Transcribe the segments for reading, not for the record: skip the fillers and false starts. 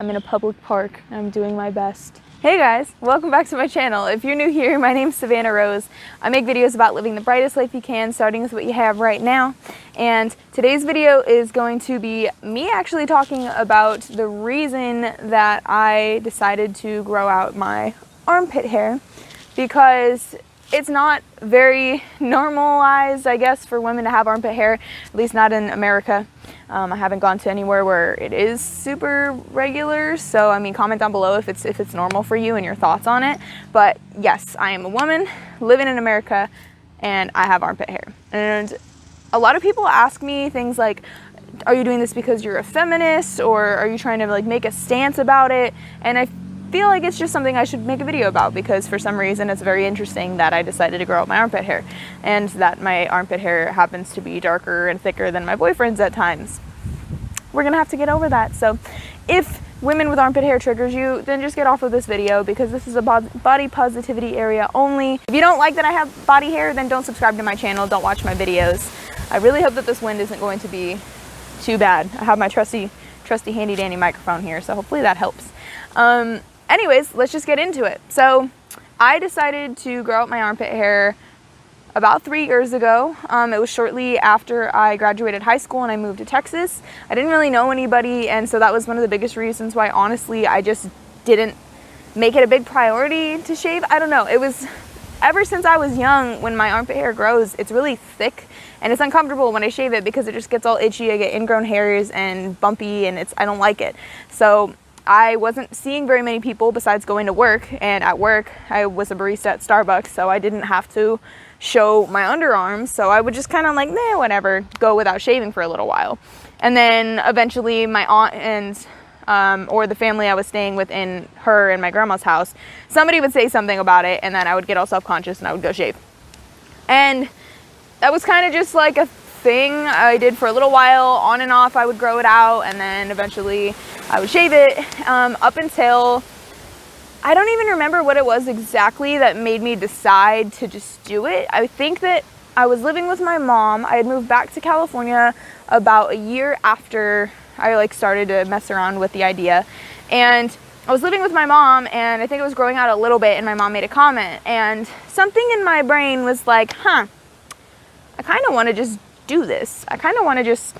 I'm in a public park. I'm doing my best. Hey guys, welcome back to my channel. If you're new here, my name's Savannah Rose. I make videos about living the brightest life you can, starting with what you have right now. And today's video is going to be me actually talking about the reason that I decided to grow out my armpit hair, because it's not very normalized, I guess, for women to have armpit hair, at least not in America. I haven't gone to anywhere where it is super regular, so I mean, comment down below if it's normal for you and your thoughts on it. But yes, I am a woman living in America and I have armpit hair. And a lot of people ask me things like, are you doing this because you're a feminist, or are you trying to like make a stance about it? And I feel like it's just something I should make a video about, because for some reason it's very interesting that I decided to grow out my armpit hair, and that my armpit hair happens to be darker and thicker than my boyfriend's at times. We're gonna have to get over that. So if women with armpit hair triggers you, then just get off of this video, because this is a body positivity area only. If you don't like that I have body hair, then don't subscribe to my channel, don't watch my videos. I really hope that this wind isn't going to be too bad. I have my trusty handy dandy microphone here, so hopefully that helps. Anyways, let's just get into it. So I decided to grow out my armpit hair about 3 years ago. It was shortly after I graduated high school and I moved to Texas. I didn't really know anybody, and so that was one of the biggest reasons why, honestly, I just didn't make it a big priority to shave. I don't know, it was ever since I was young, when my armpit hair grows, it's really thick and it's uncomfortable when I shave it, because it just gets all itchy. I get ingrown hairs and bumpy, and I don't like it. So I wasn't seeing very many people besides going to work, and at work I was a barista at Starbucks, so I didn't have to show my underarms, so I would just kind of like, nah, whatever, go without shaving for a little while. And then eventually my aunt and or the family I was staying with in her and my grandma's house, somebody would say something about it, and then I would get all self-conscious and I would go shave. And that was kind of just like a thing I did for a little while. On and off I would grow it out, and then eventually I would shave it, up until I don't even remember what it was exactly that made me decide to just do it. I think that I was living with my mom. I had moved back to California about a year after I like started to mess around with the idea, and I was living with my mom, and I think it was growing out a little bit, and my mom made a comment, and something in my brain was like, I kind of want to just do this. I kind of want to just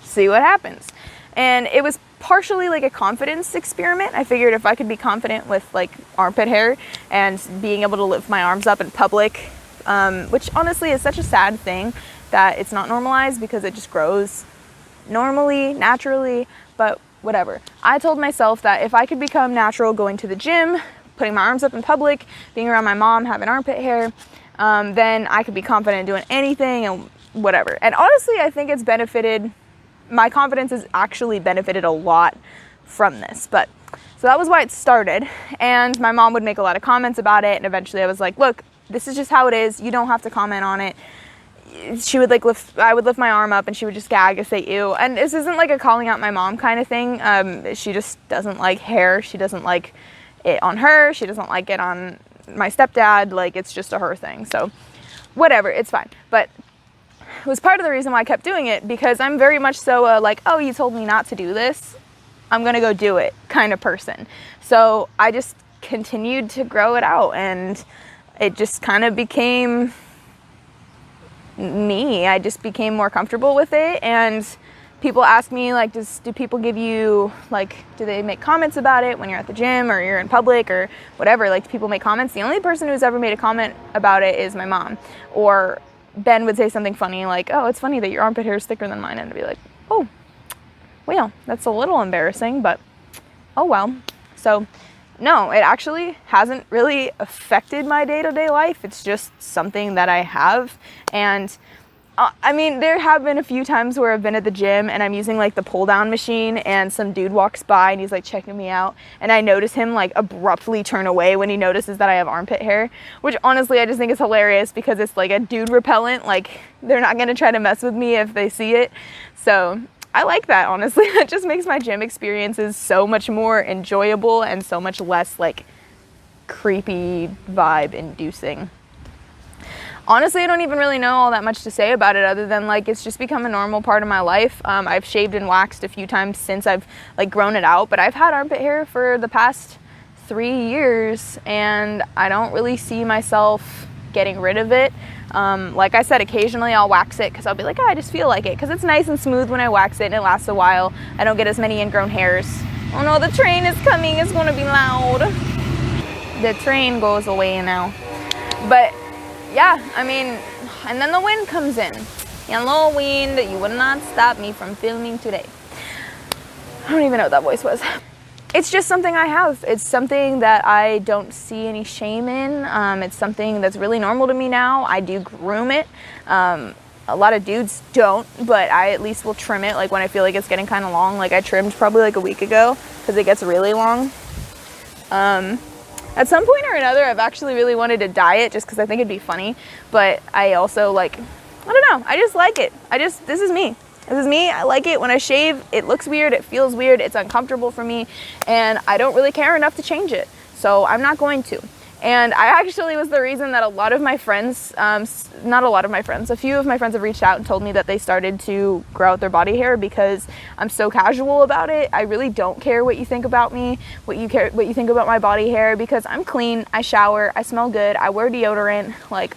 see what happens. And it was partially like a confidence experiment. I figured if I could be confident with like armpit hair and being able to lift my arms up in public, which honestly is such a sad thing that it's not normalized, because it just grows normally, naturally, but whatever. I told myself that if I could become natural going to the gym, putting my arms up in public, being around my mom, having armpit hair, then I could be confident doing anything and whatever. And honestly, I think it's benefited, my confidence has actually benefited a lot from this. But so that was why it started, and my mom would make a lot of comments about it, and eventually I was like, look, this is just how it is, you don't have to comment on it. She would like I would lift my arm up and she would just gag and say ew. And this isn't like a calling out my mom kind of thing. She just doesn't like hair. She doesn't like it on her. She doesn't like it on my stepdad. Like, it's just a her thing. So whatever, it's fine. But it was part of the reason why I kept doing it, because I'm very much so like, oh, you told me not to do this, I'm gonna go do it kind of person. So I just continued to grow it out, and it just kind of became me. I just became more comfortable with it. And people ask me like, do people give you like, do they make comments about it when you're at the gym or you're in public or whatever? Like, do people make comments? The only person who's ever made a comment about it is my mom. Or Ben would say something funny like, oh, it's funny that your armpit hair is thicker than mine, and I'd be like, oh, well, that's a little embarrassing, but oh well. So no, it actually hasn't really affected my day-to-day life. It's just something that I have. And I mean, there have been a few times where I've been at the gym and I'm using like the pull down machine, and some dude walks by and he's like checking me out, and I notice him like abruptly turn away when he notices that I have armpit hair, which honestly I just think is hilarious, because it's like a dude repellent. Like, they're not gonna try to mess with me if they see it. So I like that, honestly. It just makes my gym experiences so much more enjoyable and so much less like creepy vibe inducing. honestly, I don't even really know all that much to say about it other than like it's just become a normal part of my life. I've shaved and waxed a few times since I've like grown it out, but I've had armpit hair for the past 3 years and I don't really see myself getting rid of it. Like I said, occasionally I'll wax it because I'll be like, oh, I just feel like it because it's nice and smooth when I wax it and it lasts a while. I don't get as many ingrown hairs. Oh no, the train is coming. It's going to be loud. The train goes away now. But yeah, I mean, and then the wind comes in. Hello, wind, you will not stop me from filming today. I don't even know what that voice was. It's just something I have. It's something that I don't see any shame in. It's something that's really normal to me now. I do groom it. A lot of dudes don't, but I at least will trim it like when I feel like it's getting kind of long. Like I trimmed probably like a week ago because it gets really long. At some point or another, I've actually really wanted to dye it just because I think it'd be funny. But I also like, I don't know, I just like it. This is me. This is me. I like it when I shave. It looks weird. It feels weird. It's uncomfortable for me. And I don't really care enough to change it. So I'm not going to. And I actually was the reason that a lot of my friends, not a lot of my friends, a few of my friends have reached out and told me that they started to grow out their body hair because I'm so casual about it. I really don't care what you think about me, what you think about my body hair, because I'm clean, I shower, I smell good, I wear deodorant, like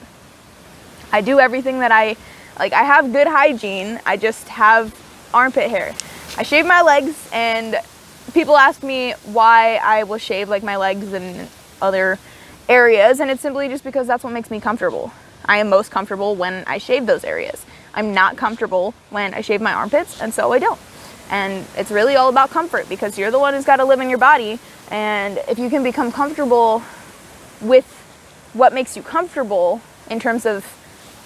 I do everything that I have good hygiene. I just have armpit hair. I shave my legs and people ask me why I will shave like my legs and other areas, and it's simply just because that's what makes me comfortable. I am most comfortable when I shave those areas. I'm not comfortable when I shave my armpits, and so I don't. And it's really all about comfort because you're the one who's got to live in your body, and if you can become comfortable with what makes you comfortable in terms of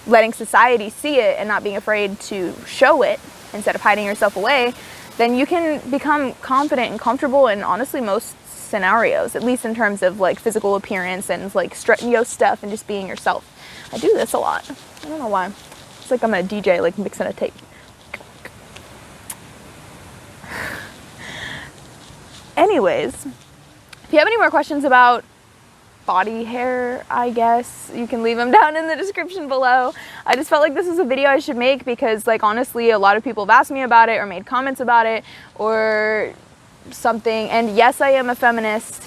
letting society see it and not being afraid to show it instead of hiding yourself away, then you can become confident and comfortable in honestly most scenarios, at least in terms of like physical appearance and like strutting yo stuff and just being yourself. I do this a lot. I don't know why. It's like I'm a DJ like mixing a tape. Anyways, if you have any more questions about body hair, I guess you can leave them down in the description below. I just felt like this was a video I should make because like honestly a lot of people have asked me about it or made comments about it or something, and yes, I am a feminist,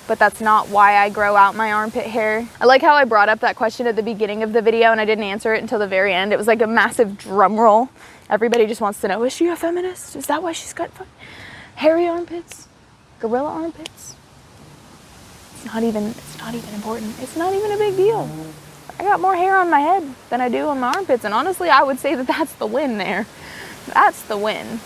but that's not why I grow out my armpit hair. I like how I brought up that question at the beginning of the video and I didn't answer it until the very end. It was like a massive drum roll. Everybody just wants to know, is she a feminist? Is that why she's got hairy armpits? Gorilla armpits? It's not even important. It's not even a big deal. I got more hair on my head than I do on my armpits, and honestly, I would say that that's the win there. That's the win.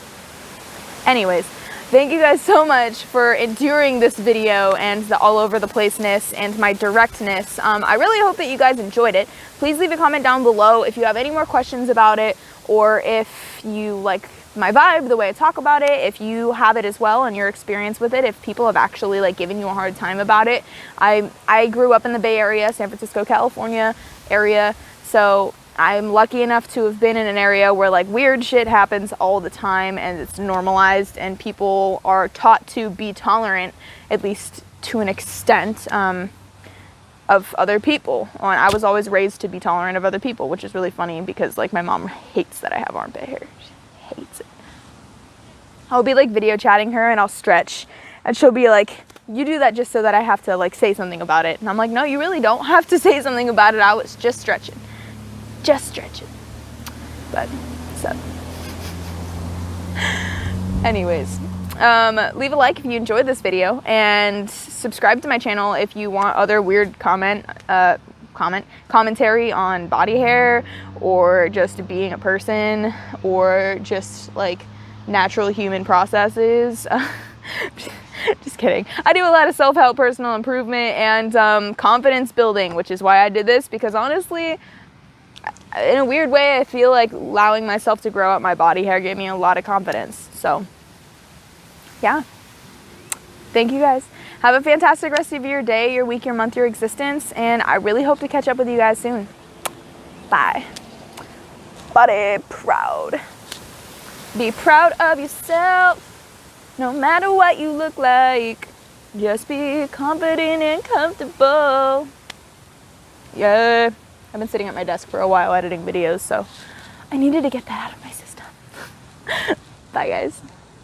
Anyways, thank you guys so much for enduring this video and the all over the placeness and my directness. I really hope that you guys enjoyed it. Please leave a comment down below if you have any more questions about it, or if you like my vibe, the way I talk about it, if you have it as well and your experience with it, if people have actually like given you a hard time about it. I grew up in the Bay Area, San Francisco, California area, so I'm lucky enough to have been in an area where like weird shit happens all the time and it's normalized and people are taught to be tolerant, at least to an extent, of other people. And I was always raised to be tolerant of other people, which is really funny because like my mom hates that I have armpit hair. She hates it. I'll be like video chatting her and I'll stretch and she'll be like, you do that just so that I have to like say something about it. And I'm like, no, you really don't have to say something about it. I was just stretching. Just stretch it. But so anyways, leave a like if you enjoyed this video and subscribe to my channel if you want other weird commentary on body hair or just being a person or just like natural human processes. Just kidding. I do a lot of self-help, personal improvement, and confidence building, which is why I did this, because honestly, in a weird way, I feel like allowing myself to grow out my body hair gave me a lot of confidence. So, yeah. Thank you guys. Have a fantastic rest of your day, your week, your month, your existence, and I really hope to catch up with you guys soon. Bye. Body proud. Be proud of yourself, no matter what you look like. Just be confident and comfortable. Yeah. I've been sitting at my desk for a while editing videos, so I needed to get that out of my system. Bye guys.